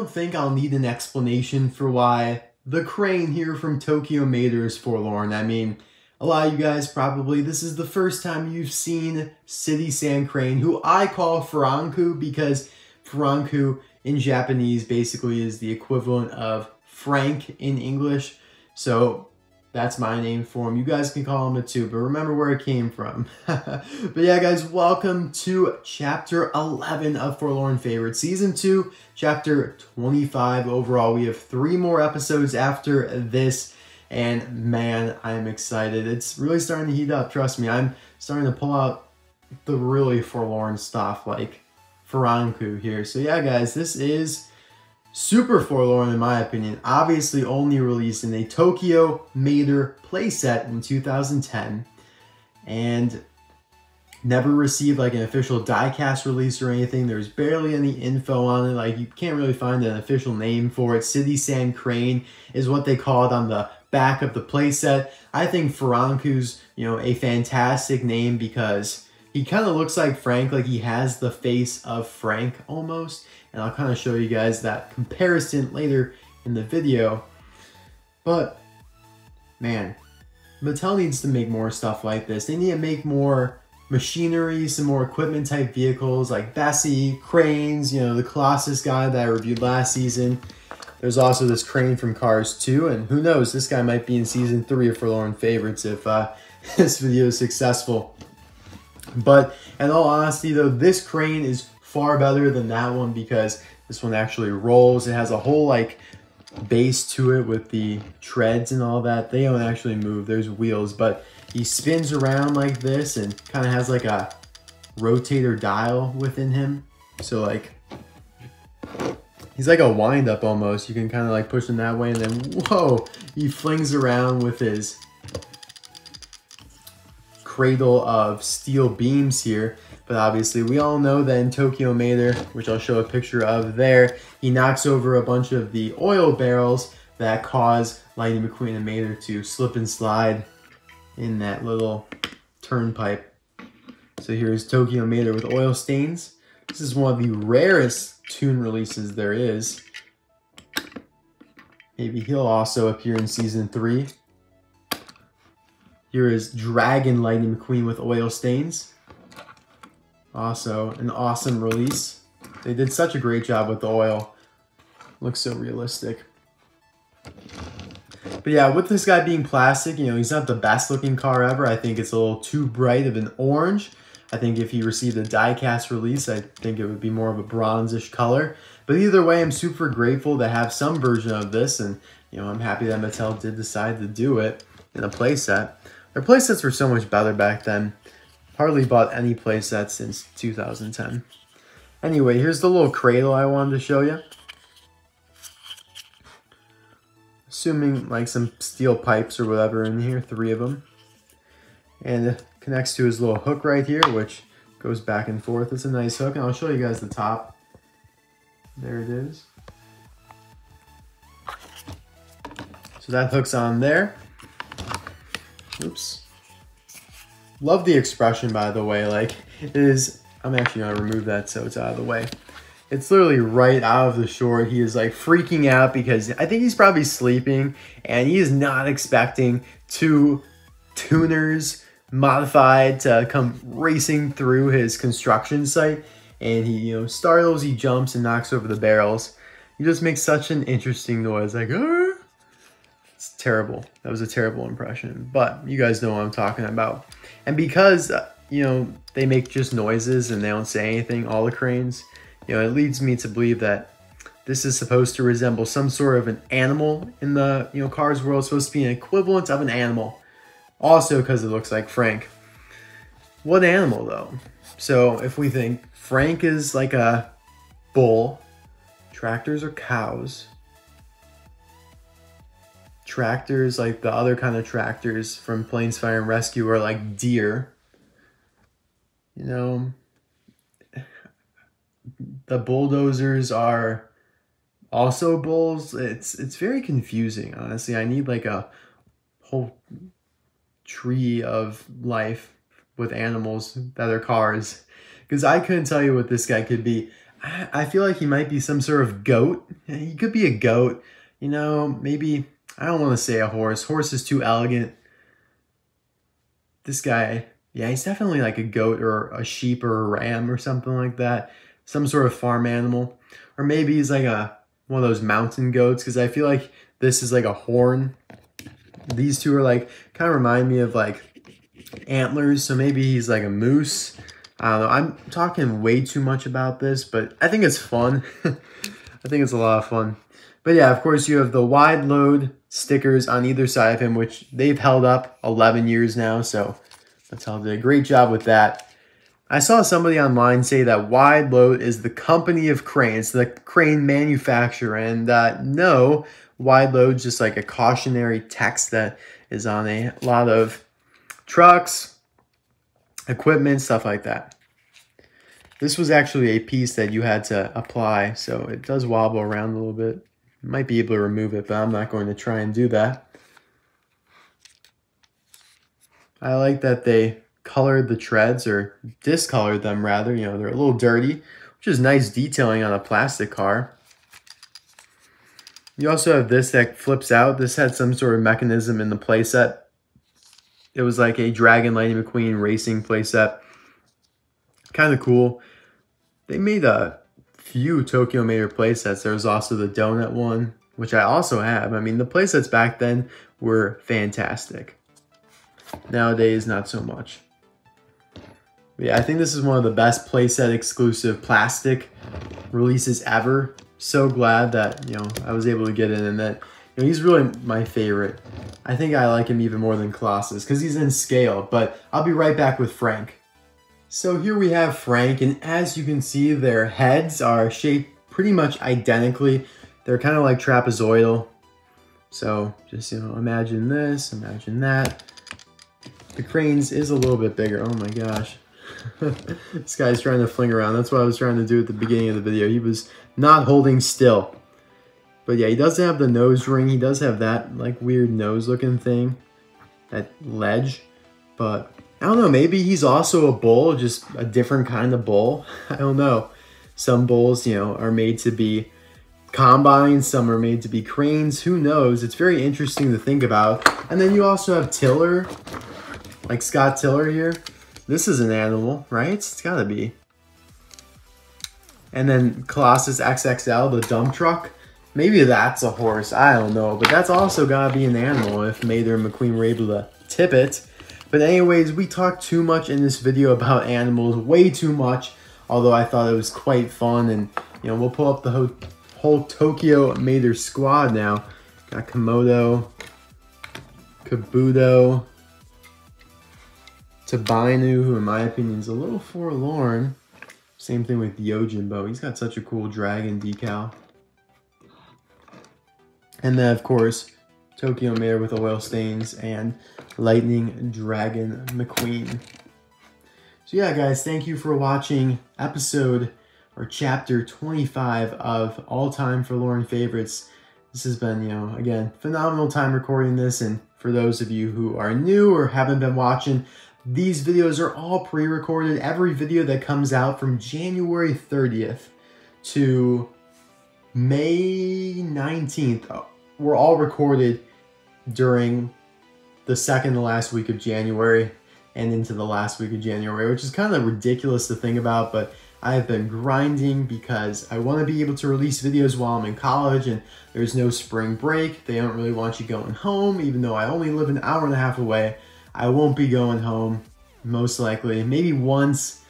don't think I'll need an explanation for why the crane here from Tokyo Mater is forlorn. I mean, a lot of you guys probably, this is the first time you've seen City Sand Crane, who I call Furanku because Furanku in Japanese basically is the equivalent of Frank in English. So that's my name for him. You guys can call him it too, but remember where it came from. But yeah, guys, welcome to Chapter 11 of Forlorn Favorites, Season 2, Chapter 25 overall. We have 3 more episodes after this, and man, I'm excited. It's really starting to heat up, trust me. I'm starting to pull out the really forlorn stuff, like Furanku here. So yeah, guys, this is super forlorn in my opinion. Obviously only released in a Tokyo Mater playset in 2010 and never received like an official diecast release or anything. There's barely any info on it. Like you can't really find an official name for it. City Sand Crane is what they call it on the back of the playset. I think Furanku's, a fantastic name because he kind of looks like Frank, like he has the face of Frank almost. And I'll kind of show you guys that comparison later in the video. But, man, Mattel needs to make more stuff like this. They need to make more machinery, some more equipment type vehicles like Bessie, cranes, the Colossus guy that I reviewed last season. There's also this crane from Cars Toon, and who knows, this guy might be in Season 3 of Forlorn Favorites if this video is successful. But in all honesty though, this crane is far better than that one because this one actually rolls. It has a whole like base to it with the treads and all that. They don't actually move, there's wheels, but he spins around like this and kind of has like a rotator dial within him. So like, he's like a wind up almost. You can kind of like push him that way and then whoa, he flings around with his cradle of steel beams here. But obviously we all know that in Tokyo Mater, which I'll show a picture of there, he knocks over a bunch of the oil barrels that cause Lightning McQueen and Mater to slip and slide in that little turnpike. So here's Tokyo Mater with oil stains. This is one of the rarest Toon releases there is. Maybe he'll also appear in Season 3. Here is Dragon Lightning McQueen with oil stains. Also, an awesome release. They did such a great job with the oil. Looks so realistic. But yeah, with this guy being plastic, he's not the best looking car ever. I think it's a little too bright of an orange. I think if he received a die-cast release, I think it would be more of a bronzish color. But either way, I'm super grateful to have some version of this. And, I'm happy that Mattel did decide to do it in a playset. Their playsets were so much better back then. Hardly bought any playset since 2010. Anyway, here's the little cradle I wanted to show you. Assuming like some steel pipes or whatever in here, 3 of them. And it connects to his little hook right here, which goes back and forth. It's a nice hook, and I'll show you guys the top. There it is. So that hook's on there. Oops. Love the expression, by the way. Like, it is, I'm actually going to remove that so it's out of the way. It's literally right out of the short. He is like freaking out because I think he's probably sleeping and he is not expecting 2 tuners modified to come racing through his construction site. And he, startles, he jumps and knocks over the barrels. He just makes such an interesting noise, like, "Arr!" It's terrible. That was a terrible impression, but you guys know what I'm talking about. And because, they make just noises and they don't say anything, all the cranes, it leads me to believe that this is supposed to resemble some sort of an animal in the, Cars world. It's supposed to be an equivalent of an animal. Also because it looks like Frank. What animal, though? So if we think Frank is like a bull, tractors are cows. Tractors, like the other kind of tractors from Planes, Fire, and Rescue, are like deer. The bulldozers are also bulls. It's very confusing, honestly. I need like a whole tree of life with animals that are cars, because I couldn't tell you what this guy could be. I feel like he might be some sort of goat, he could be a goat. You know, maybe, I don't want to say a horse. Horse is too elegant. This guy, yeah, he's definitely like a goat or a sheep or a ram or something like that. Some sort of farm animal. Or maybe he's like one of those mountain goats, because I feel like this is like a horn. These two are like, kind of remind me of like antlers, so maybe he's like a moose. I don't know. I'm talking way too much about this, but I think it's fun. I think it's a lot of fun. But yeah, of course, you have the wide load stickers on either side of him, which they've held up 11 years now, so Mattel did a great job with that. I saw somebody online say that Wide Load is the company of cranes, the crane manufacturer, and no, Wide Load's just like a cautionary text that is on a lot of trucks, equipment, stuff like that. This was actually a piece that you had to apply, so it does wobble around a little bit. Might be able to remove it, but I'm not going to try and do that. I like that they colored the treads, or discolored them rather. You know, they're a little dirty, which is nice detailing on a plastic car. You also have this that flips out. This had some sort of mechanism in the playset. It was like a Dragon Lightning McQueen racing playset. Kind of cool. They made a few Tokyo Mater playsets. There was also the donut one, which I also have. I mean, the playsets back then were fantastic. Nowadays, not so much. But yeah, I think this is one of the best playset exclusive plastic releases ever. So glad that, you know, I was able to get in, and that, you know, he's really my favorite. I think I like him even more than Colossus because he's in scale, but I'll be right back with Frank. So here we have Frank, and as you can see, their heads are shaped pretty much identically. They're kind of like trapezoidal. So just, you know, imagine this, imagine that. The cranes is a little bit bigger. Oh my gosh. This guy's trying to fling around. That's what I was trying to do at the beginning of the video. He was not holding still. But yeah, he does have the nose ring. He does have that like weird nose looking thing. That ledge. But I don't know, maybe he's also a bull, just a different kind of bull. I don't know. Some bulls, you know, are made to be combines, some are made to be cranes. Who knows? It's very interesting to think about. And then you also have Tiller, like Scott Tiller here. This is an animal, right? It's gotta be. And then Colossus XXL, the dump truck. Maybe that's a horse, I don't know. But that's also gotta be an animal if Mater and McQueen were able to tip it. But anyways, we talked too much in this video about animals, way too much. Although I thought it was quite fun, and you know, we'll pull up the whole Tokyo Mater squad now. Got Komodo, Kabuto, Tabinu, who in my opinion is a little forlorn. Same thing with Yojimbo. He's got such a cool dragon decal. And then of course, Tokyo Mater with oil stains and Lightning Dragon McQueen. So yeah, guys, thank you for watching episode or chapter 25 of All Time Forlorn Favorites. This has been, you know, again, phenomenal time recording this. And for those of you who are new or haven't been watching, these videos are all pre-recorded. Every video that comes out from January 30th to May 19th were all recorded during the second to last week of January and into the last week of January, which is kind of ridiculous to think about, but I have been grinding because I want to be able to release videos while I'm in college and there's no spring break. They don't really want you going home, even though I only live an hour and a half away. I won't be going home, most likely, maybe once,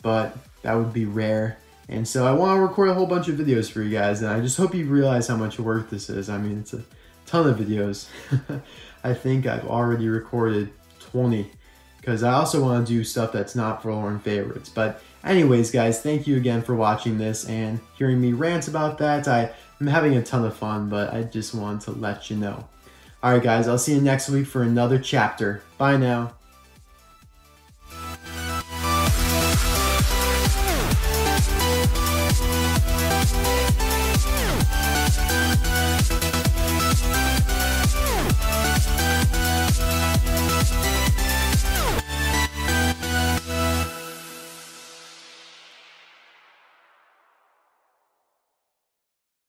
but that would be rare. And so I want to record a whole bunch of videos for you guys, and I just hope you realize how much work this is. I mean, it's a ton of videos. I think I've already recorded 20, because I also want to do stuff that's not Forlorn Favorites. But anyways, guys, thank you again for watching this and hearing me rant about that. I'm having a ton of fun, but I just wanted to let you know. Alright guys, I'll see you next week for another chapter. Bye now.